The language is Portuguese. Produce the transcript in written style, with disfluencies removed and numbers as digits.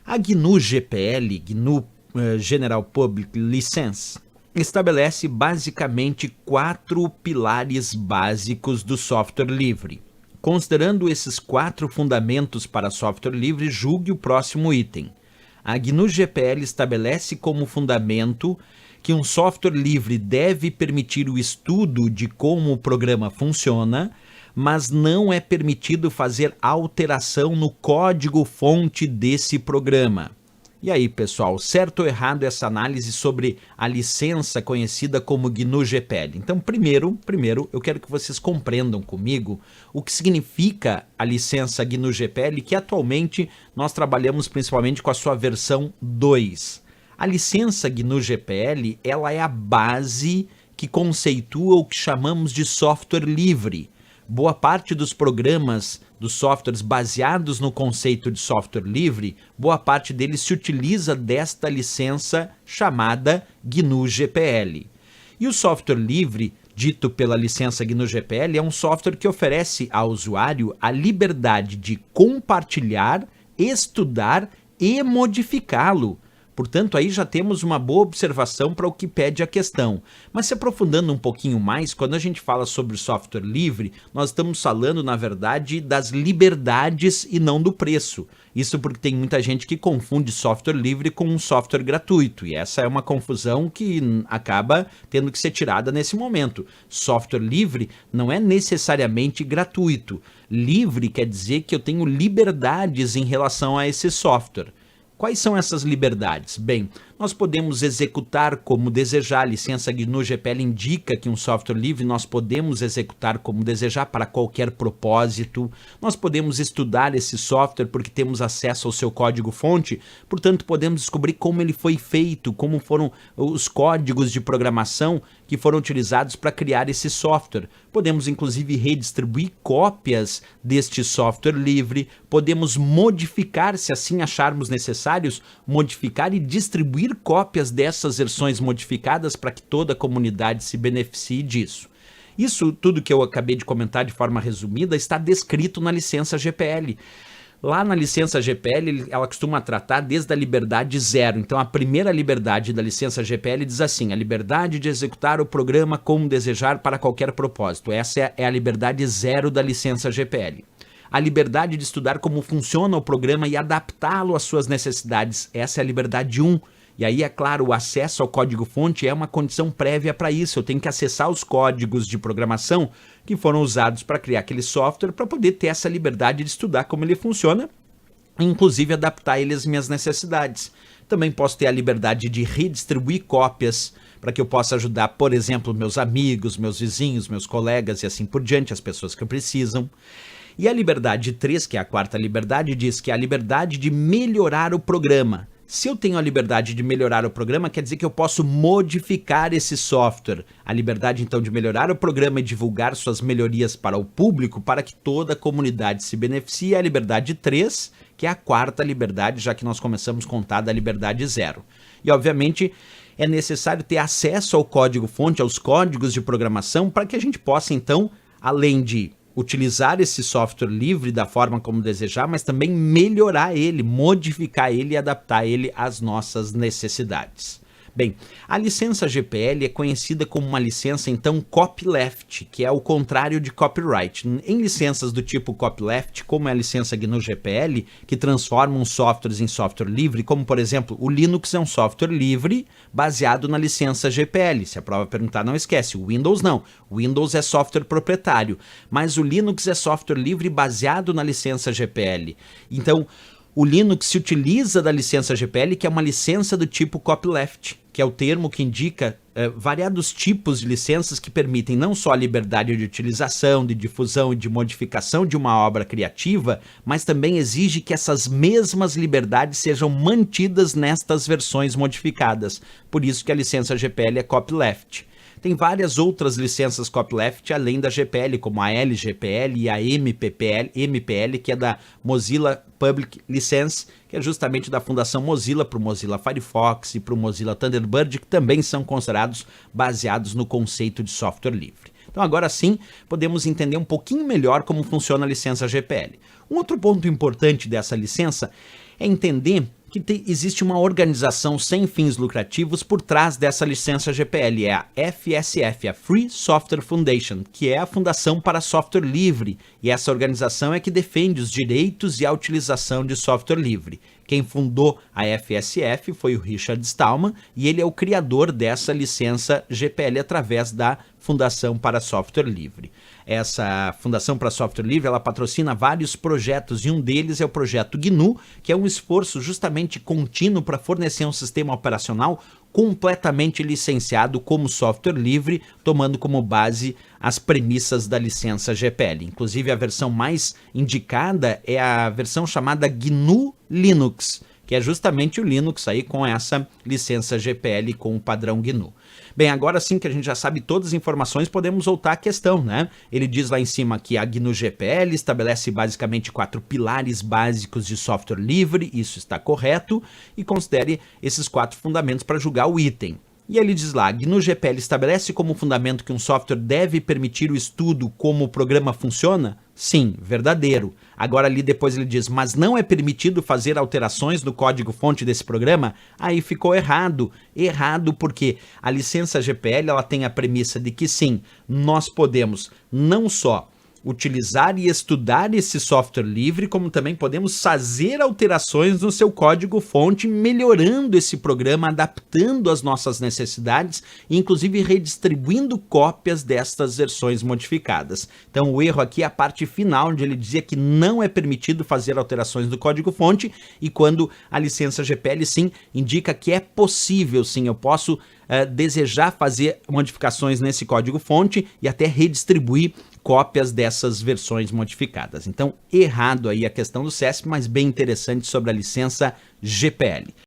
A GNU GPL, GNU General Public License, estabelece basicamente 4 pilares básicos do software livre. Considerando esses 4 fundamentos para software livre, julgue o próximo item. A GNU GPL estabelece como fundamento que um software livre deve permitir o estudo de como o programa funciona, mas não é permitido fazer alteração no código-fonte desse programa. E aí, pessoal, certo ou errado essa análise sobre a licença conhecida como GNU GPL? Então, primeiro, eu quero que vocês compreendam comigo o que significa a licença GNU GPL, que atualmente nós trabalhamos principalmente com a sua versão 2. A licença GNU GPL, ela é a base que conceitua o que chamamos de software livre. Boa parte dos programas, dos softwares baseados no conceito de software livre, boa parte deles se utiliza desta licença chamada GNU GPL. E o software livre, dito pela licença GNU GPL, é um software que oferece ao usuário a liberdade de compartilhar, estudar e modificá-lo. Portanto, aí já temos uma boa observação para o que pede a questão. Mas se aprofundando um pouquinho mais, quando a gente fala sobre software livre, nós estamos falando, na verdade, das liberdades e não do preço. Isso porque tem muita gente que confunde software livre com um software gratuito. E essa é uma confusão que acaba tendo que ser tirada nesse momento. Software livre não é necessariamente gratuito. Livre quer dizer que eu tenho liberdades em relação a esse software. Quais são essas liberdades? Bem, nós podemos executar como desejar. A licença GNU GPL indica que um software livre nós podemos executar como desejar para qualquer propósito. Nós podemos estudar esse software porque temos acesso ao seu código-fonte, portanto podemos descobrir como ele foi feito, como foram os códigos de programação que foram utilizados para criar esse software. Podemos inclusive redistribuir cópias deste software livre, podemos modificar, se assim acharmos necessários, modificar e distribuir cópias dessas versões modificadas para que toda a comunidade se beneficie disso. Isso tudo que eu acabei de comentar de forma resumida está descrito na licença GPL. Lá na licença GPL, ela costuma tratar desde a liberdade 0. Então, a primeira liberdade da licença GPL diz assim: a liberdade de executar o programa como desejar para qualquer propósito. Essa é a liberdade 0 da licença GPL. A liberdade de estudar como funciona o programa e adaptá-lo às suas necessidades. Essa é a liberdade 1. E aí, é claro, o acesso ao código-fonte é uma condição prévia para isso. Eu tenho que acessar os códigos de programação que foram usados para criar aquele software para poder ter essa liberdade de estudar como ele funciona, inclusive adaptar ele às minhas necessidades. Também posso ter a liberdade de redistribuir cópias para que eu possa ajudar, por exemplo, meus amigos, meus vizinhos, meus colegas e assim por diante, as pessoas que precisam. E a liberdade 3, que é a quarta liberdade, diz que é a liberdade de melhorar o programa. Se eu tenho a liberdade de melhorar o programa, quer dizer que eu posso modificar esse software. A liberdade, então, de melhorar o programa e divulgar suas melhorias para o público, para que toda a comunidade se beneficie, é a liberdade 3, que é a quarta liberdade, já que nós começamos a contar da liberdade 0. E, obviamente, é necessário ter acesso ao código-fonte, aos códigos de programação, para que a gente possa, então, além de utilizar esse software livre da forma como desejar, mas também melhorar ele, modificar ele e adaptar ele às nossas necessidades. Bem, a licença GPL é conhecida como uma licença, então, copyleft, que é o contrário de copyright. Em licenças do tipo copyleft, como é a licença GNU GPL, que transformam softwares em software livre, como, por exemplo, o Linux é um software livre baseado na licença GPL. Se a prova perguntar, não esquece, o Windows não. O Windows é software proprietário, mas o Linux é software livre baseado na licença GPL. Então, o Linux se utiliza da licença GPL, que é uma licença do tipo copyleft, que é o termo que indica variados tipos de licenças que permitem não só a liberdade de utilização, de difusão e de modificação de uma obra criativa, mas também exige que essas mesmas liberdades sejam mantidas nestas versões modificadas. Por isso que a licença GPL é copyleft. Tem várias outras licenças copyleft além da GPL, como a LGPL e a MPL, que é da Mozilla Public License, que é justamente da Fundação Mozilla para o Mozilla Firefox e para o Mozilla Thunderbird, que também são considerados baseados no conceito de software livre. Então agora sim, podemos entender um pouquinho melhor como funciona a licença GPL. Um outro ponto importante dessa licença é entender que existe uma organização sem fins lucrativos por trás dessa licença GPL, é a FSF, a Free Software Foundation, que é a Fundação para Software Livre, e essa organização é que defende os direitos e a utilização de software livre. Quem fundou a FSF foi o Richard Stallman, e ele é o criador dessa licença GPL através da Fundação para Software Livre. Essa Fundação para Software Livre, ela patrocina vários projetos, e um deles é o projeto GNU, que é um esforço justamente contínuo para fornecer um sistema operacional completamente licenciado como software livre, tomando como base as premissas da licença GPL. Inclusive, a versão mais indicada é a versão chamada GNU Linux, que é justamente o Linux aí com essa licença GPL com o padrão GNU. Bem, agora sim que a gente já sabe todas as informações, podemos voltar à questão, né? Ele diz lá em cima que a GNU GPL estabelece basicamente 4 pilares básicos de software livre, isso está correto, e considere esses 4 fundamentos para julgar o item. E ele diz lá, GNU GPL estabelece como fundamento que um software deve permitir o estudo como o programa funciona? Sim, verdadeiro. Agora ali depois ele diz, mas não é permitido fazer alterações no código-fonte desse programa? Aí ficou errado. Errado porque a licença GPL ela tem a premissa de que sim, nós podemos não só utilizar e estudar esse software livre, como também podemos fazer alterações no seu código-fonte, melhorando esse programa, adaptando às nossas necessidades e inclusive redistribuindo cópias destas versões modificadas. Então o erro aqui é a parte final, onde ele dizia que não é permitido fazer alterações do código-fonte, e quando a licença GPL sim indica que é possível, sim, eu posso desejar fazer modificações nesse código-fonte e até redistribuir cópias dessas versões modificadas. Então, errado aí a questão do CESP, mas bem interessante sobre a licença GPL.